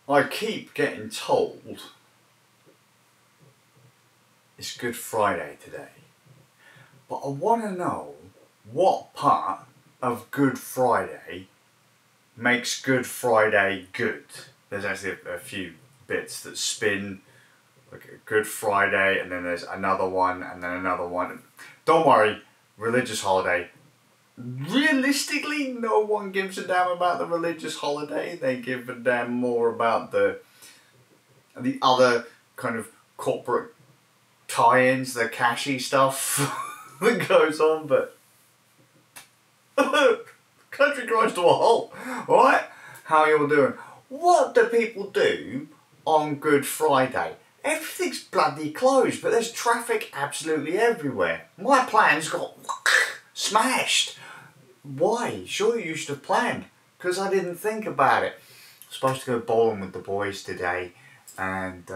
I keep getting told it's Good Friday today, but I want to know what part of Good Friday makes Good Friday good. There's actually a few bits that spin, like a Good Friday, and then there's another one, and then another one. Don't worry, religious holiday. Realistically, no one gives a damn about the religious holiday. They give a damn more about the other kind of corporate tie-ins, the cashy stuff that goes on. But country grinds to a halt, right? How are you all doing? What do people do on Good Friday? Everything's bloody closed, but there's traffic absolutely everywhere. My plans got smashed. Why? Surely you should have planned, because I didn't think about it. I was supposed to go bowling with the boys today, and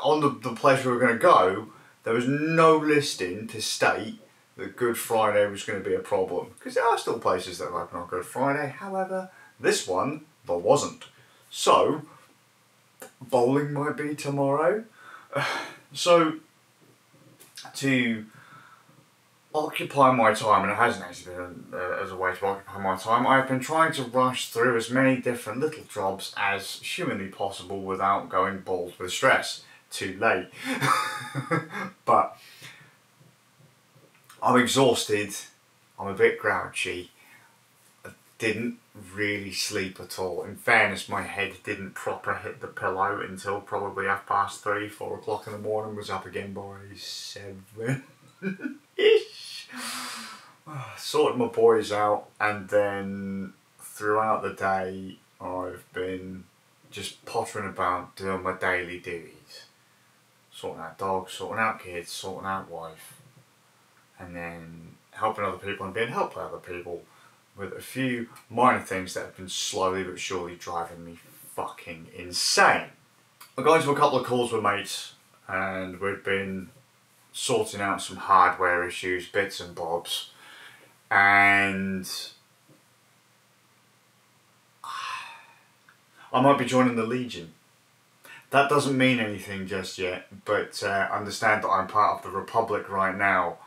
on the place we were going to go, there was no listing to state that Good Friday was going to be a problem, because there are still places that are open on Good Friday. However, this one, there wasn't. So, bowling might be tomorrow. So, to occupy my time, and it hasn't actually been as a way to occupy my time, I've been trying to rush through as many different little jobs as humanly possible without going bald with stress. Too late. But I'm exhausted, I'm a bit grouchy, I didn't really sleep at all. In fairness, my head didn't proper hit the pillow until probably 3:30, 4 o'clock in the morning. Was up again by 7-ish. Sorted my boys out, and then throughout the day I've been just pottering about doing my daily duties. Sorting out dogs, sorting out kids, sorting out wife, and then helping other people and being helped by other people with a few minor things that have been slowly but surely driving me fucking insane. I got into a couple of calls with mates, and we've been sorting out some hardware issues, bits and bobs, and I might be joining the Legion. That doesn't mean anything just yet, but understand that I'm part of the Republic right now.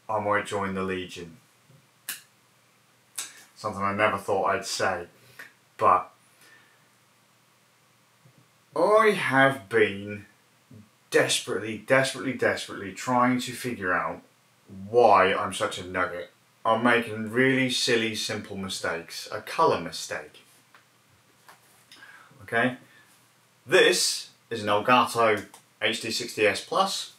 I might join the Legion. Something I never thought I'd say, but I have been desperately trying to figure out why I'm such a nugget. I'm making really silly, simple mistakes. A colour mistake. Okay? This is an Elgato HD60S Plus.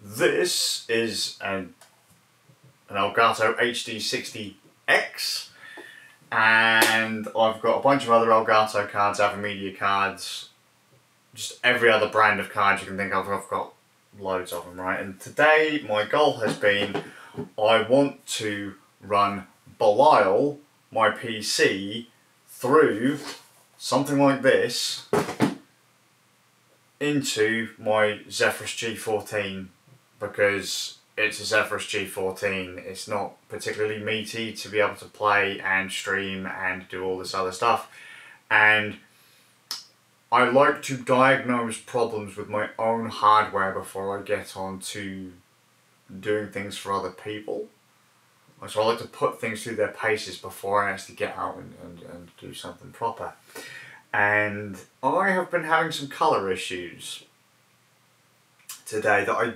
This is an Elgato HD60X, and I've got a bunch of other Elgato cards, Media cards, just every other brand of cards you can think of. I've got loads of them, right? And today my goal has been, I want to run Belial, my PC, through something like this into my Zephyrus G14, because it's a Zephyrus G14. It's not particularly meaty to be able to play and stream and do all this other stuff, and I like to diagnose problems with my own hardware before I get on to doing things for other people. So I like to put things through their paces before I actually get out and do something proper. And I have been having some colour issues today that I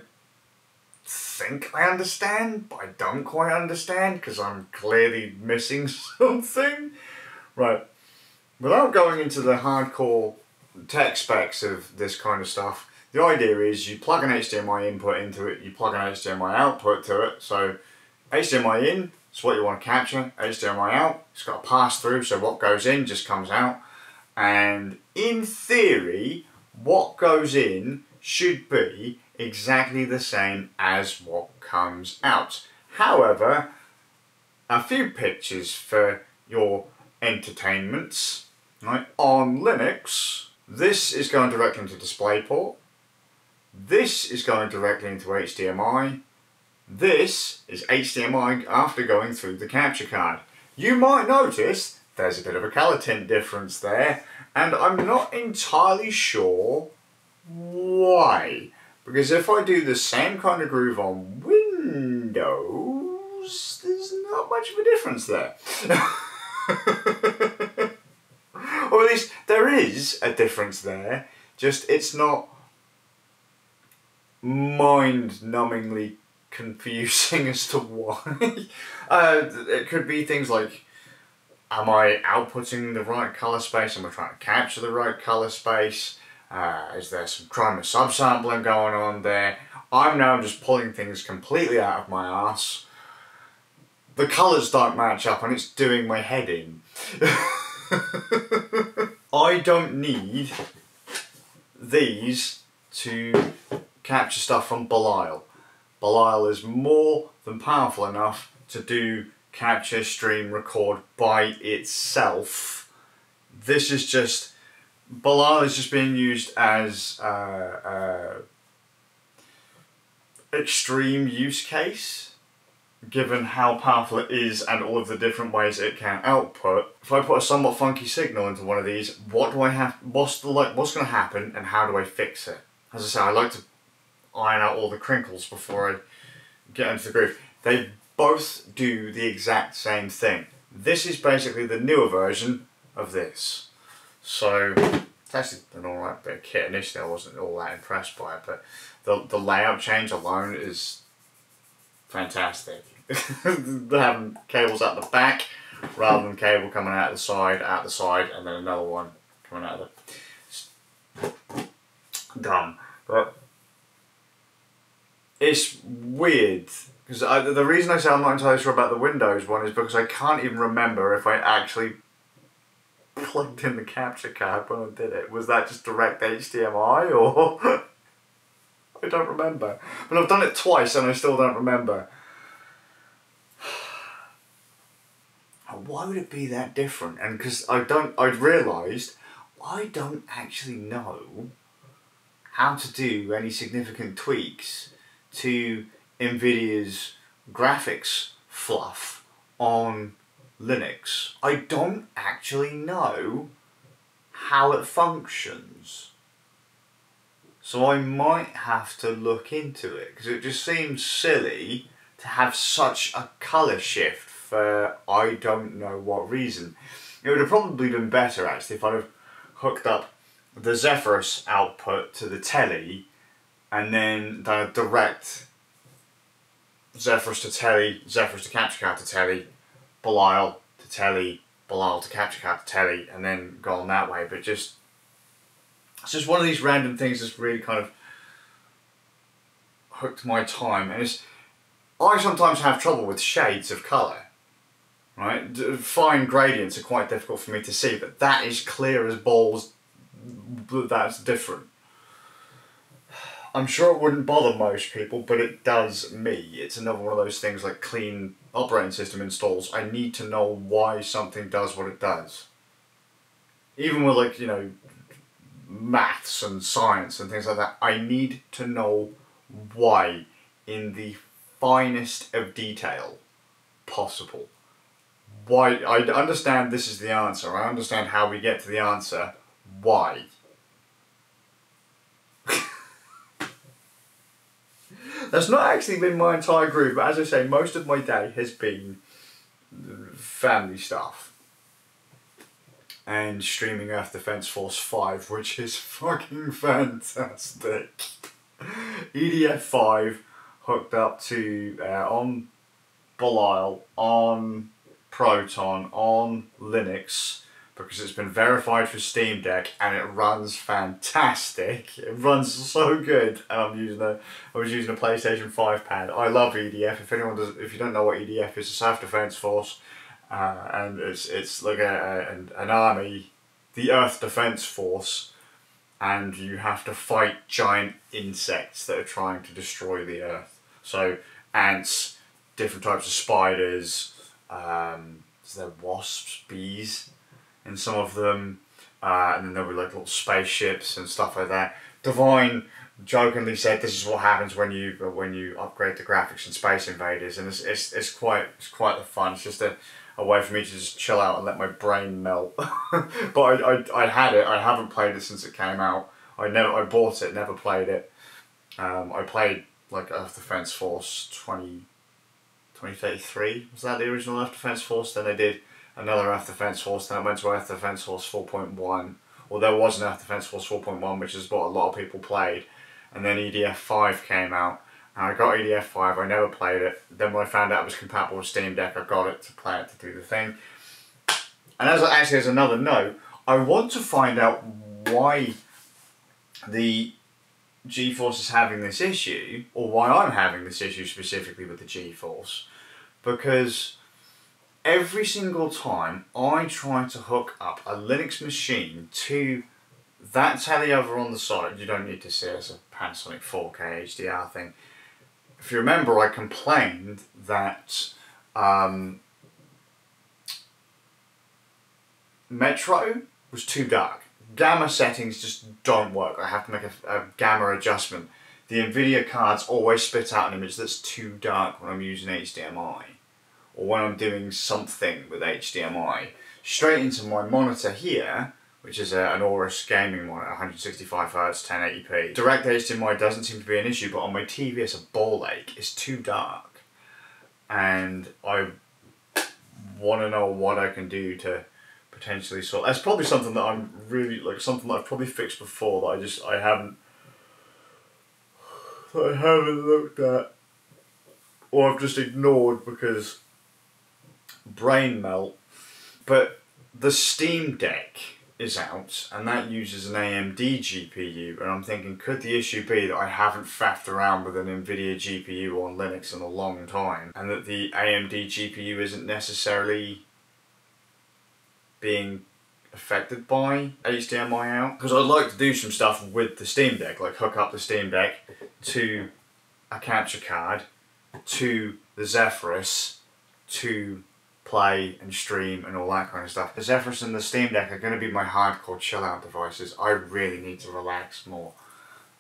think I understand, but I don't quite understand, because I'm clearly missing something. Right, without going into the hardcore tech specs of this kind of stuff, the idea is you plug an HDMI input into it, you plug an HDMI output to it. So HDMI in, it's what you want to capture. HDMI out, it's got a pass through, so what goes in just comes out. And in theory, what goes in should be exactly the same as what comes out. However, a few pictures for your entertainments. Right? On Linux, this is going directly into DisplayPort. This is going directly into HDMI. This is HDMI after going through the capture card. You might notice there's a bit of a colour tint difference there, and I'm not entirely sure why. Because if I do the same kind of groove on Windows, there's not much of a difference there. Or at least there is a difference there, just it's not mind-numbingly confusing as to why. It could be things like, am I outputting the right colour space? Am I trying to capture the right colour space? Is there some chroma subsampling going on there? I'm now just pulling things completely out of my arse. The colours don't match up and it's doing my head in. I don't need these to capture stuff from Belial. Belial is more than powerful enough to do capture, stream, record by itself. This is just, Belial is just being used as extreme use case, given how powerful it is and all of the different ways it can output. If I put a somewhat funky signal into one of these, what do I have? What's going to happen, and how do I fix it? As I say, I like to iron out all the crinkles before I get into the groove. They both do the exact same thing. This is basically the newer version of this. So it's actually an alright bit of kit. Initially I wasn't all that impressed by it, but the layout change alone is fantastic. Having cables out the back rather than cable coming out the side, and then another one coming out of the... Dumb. But it's weird, because the reason I say I'm not entirely sure about the Windows one is because I can't even remember if I actually plugged in the capture card when I did it. Was that just direct HDMI, or... I don't remember. But I've done it twice and I still don't remember. Why would it be that different? And because I'd realised I don't actually know how to do any significant tweaks to NVIDIA's graphics fluff on Linux. I don't actually know how it functions. So I might have to look into it, because it just seems silly to have such a colour shift for I don't know what reason. It would have probably been better actually if I'd have hooked up the Zephyrus output to the telly and then done a direct Zephyrus to telly, Zephyrus to capture card to telly, Belial to telly, Belial to capture card to telly, and then gone that way. But just, it's just one of these random things that's really kind of hooked my time. And I sometimes have trouble with shades of colour. Right? Fine gradients are quite difficult for me to see, but that is clear as balls. That's different. I'm sure it wouldn't bother most people, but it does me. It's another one of those things like clean operating system installs. I need to know why something does what it does. Even with, like, you know, maths and science and things like that, I need to know why in the finest of detail possible. Why? I understand this is the answer. I understand how we get to the answer. Why? That's not actually been my entire groove, but as I say, most of my day has been family stuff. And streaming Earth Defense Force 5, which is fucking fantastic. EDF 5 hooked up to, on Belial, on Proton, on Linux, because it's been verified for Steam Deck and it runs fantastic. It runs so good. And I was using a PlayStation 5 pad. I love EDF. If you don't know what EDF is, it's a self-defense force, and it's like an army, the Earth Defense Force, and you have to fight giant insects that are trying to destroy the Earth. So ants, different types of spiders. Is there wasps, bees in some of them, and then there'll be like little spaceships and stuff like that. Divine jokingly said this is what happens when you upgrade the graphics in Space Invaders, and it's quite the fun. It's just a way for me to just chill out and let my brain melt. But I had it. I haven't played it since it came out. I bought it, never played it. I played like Earth Defense Force 2033. Was that the original Earth Defense Force? Then they did another Earth Defense Force. Then I went to Earth Defense Force 4.1. Well, there was an Earth Defense Force 4.1, which is what a lot of people played. And then EDF 5 came out. And I got EDF 5, I never played it. Then when I found out it was compatible with Steam Deck, I got it to play it to do the thing. And actually as another note, I want to find out why the GeForce is having this issue, or why I'm having this issue specifically with the GeForce. Because every single time I try to hook up a Linux machine to that telly over on the side, you don't need to see it, it's a Panasonic 4K HDR thing. If you remember, I complained that Metro was too dark. Gamma settings just don't work. I have to make a gamma adjustment. The Nvidia cards always spit out an image that's too dark when I'm using HDMI, or when I'm doing something with HDMI. Straight into my monitor here, which is an Aorus gaming monitor, 165Hz, 1080p. Direct HDMI doesn't seem to be an issue, but on my TV it's a ball ache. It's too dark. And I want to know what I can do to potentially sort. That's probably something that I'm really, like, something that I've probably fixed before that I haven't looked at, or I've just ignored because brain melt. But the Steam Deck is out, and that uses an AMD GPU, and I'm thinking, could the issue be that I haven't faffed around with an Nvidia GPU on Linux in a long time, and that the AMD GPU isn't necessarily being affected by HDMI out? Because I'd like to do some stuff with the Steam Deck, like hook up the Steam Deck to a capture card, to the Zephyrus, to play and stream and all that kind of stuff. The Zephyrus and the Steam Deck are going to be my hardcore chill out devices. I really need to relax more.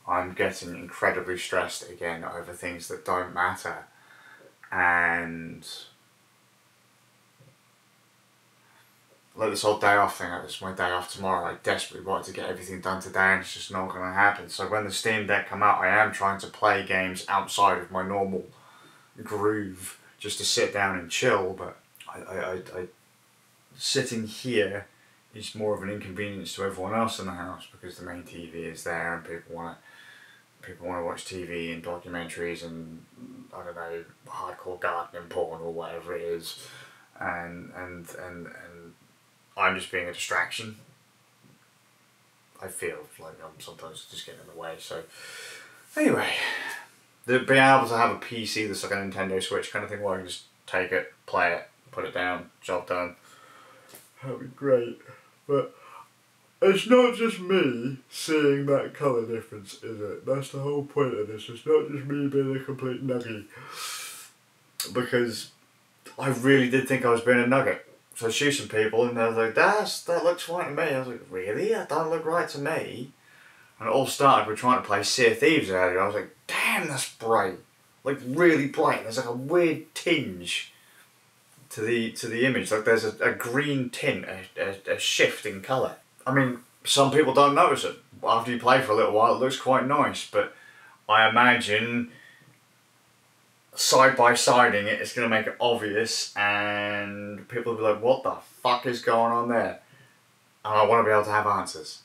I'm getting incredibly stressed again over things that don't matter, and like this whole day off thing, it's my day off tomorrow. I desperately wanted to get everything done today, and it's just not going to happen. So when the Steam Deck come out, I am trying to play games outside of my normal groove, just to sit down and chill, but I sitting here is more of an inconvenience to everyone else in the house, because the main TV is there and people want to watch TV and documentaries and, I don't know, hardcore gardening porn or whatever it is, and I'm just being a distraction. I feel like I'm sometimes just getting in the way. So anyway, being able to have a PC that's like a Nintendo Switch kind of thing, where I can just take it, play it, put it down, job done, that'd be great. But it's not just me seeing that colour difference, is it? That's the whole point of this. It's not just me being a complete nugget. Because I really did think I was being a nugget. So I shoot some people and they're like, that looks fine to me. I was like, really? That don't look right to me. And it all started with trying to play Sea of Thieves earlier. I was like, damn, that's bright. Like, really bright. There's like a weird tinge to the image. Like there's a green tint, a shift in colour. I mean, some people don't notice it. After you play for a little while, it looks quite nice. But I imagine side-by-siding it, it's going to make it obvious, and people will be like, what the fuck is going on there? And I want to be able to have answers.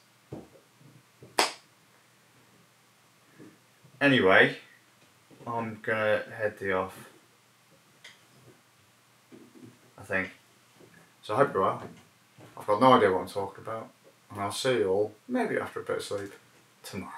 Anyway, I'm going to head off, I think. So I hope you're well. I've got no idea what I'm talking about, and I'll see you all, maybe after a bit of sleep, tomorrow.